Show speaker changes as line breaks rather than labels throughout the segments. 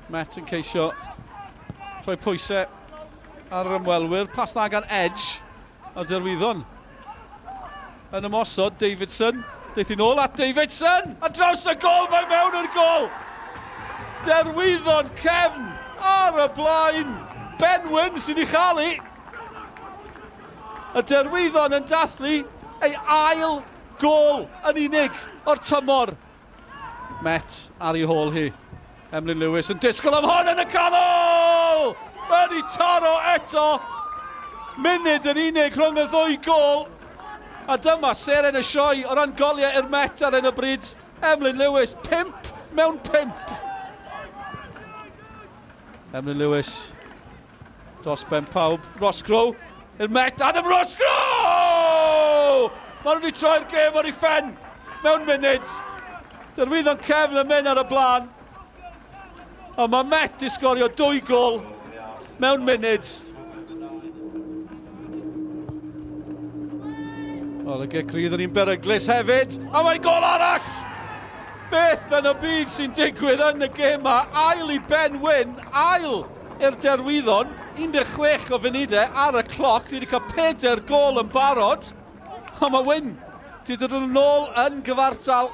Met yn ceisio rhoi pwysau ar yr ymwelwyr. Pas na gan Edge a Derwyddon. Yn ymosod, Davidson. Deith i nôl at Davidson. A draws y gol, mae mewn i'r gol. Derwyddon Cefn ar y blaen. Benwyn sy'n ei chalu. Y Derwyddon yn dathlu ei ail gol yn unig o'r tymor. Met ar ei hôl hi. Emlyn Lewis yn disgwyl am hon yn y canol! Wedi taro eto. Munud yn unig rhwng y ddwy gol. A dyma seren y sioe o ran goliau i'r Met ar yn y bryd. Emlyn Lewis, 5 mewn 5. Emlyn Lewis dros ben pawb. Roscoe i'r Met. Adam Roscoe! Maen nhw wedi troi'r gêm o'r ei phen mewn munud. Derwyddon Cefn yn mynd ar y blaen. A mae Met i sgorio 2 gol mewn munud. Wel, y gegrydd yn un beryglus hefyd. A mae'n gol arall! Beth yn y byd sy'n digwydd yn y gêm yma. Ail i Benwyn, ail i'r Derwyddon. 16 o funudau ar y cloc. Dwi wedi cael 4 gol yn barod. A mae Wyn wedi dod yn ôl yn gyfartal.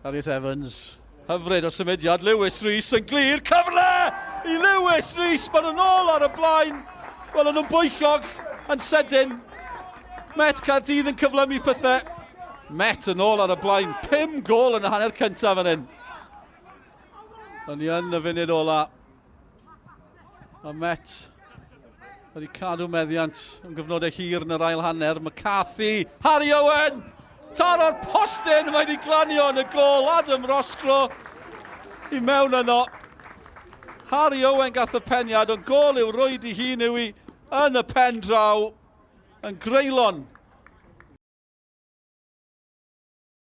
Caerdydd Evans, hyfryd o symudiad, Lewis Rhys yn glir, cyfle i Lewis Rhys, maen nhw'n ôl ar y blaen. Wel, nhw'n bwyllog yn sydyn. Met Caerdydd yn cyflymu pethau. Met yn ôl ar y blaen, 5 gol yn y hanner cyntaf fan hyn. Ond ni yn y funud ola. A Met wedi cadw meddiant yn gyfnodau hir yn yr ail hanner. McCarthy, Harry Owen! Taro'r postyn, mae wedi glanio yn y gol. Adam Roscoe i mewn yno. Harry Owen gath y peniad, ond gol i'w rwyd i hun yw i yn y pen draw. Yn greulon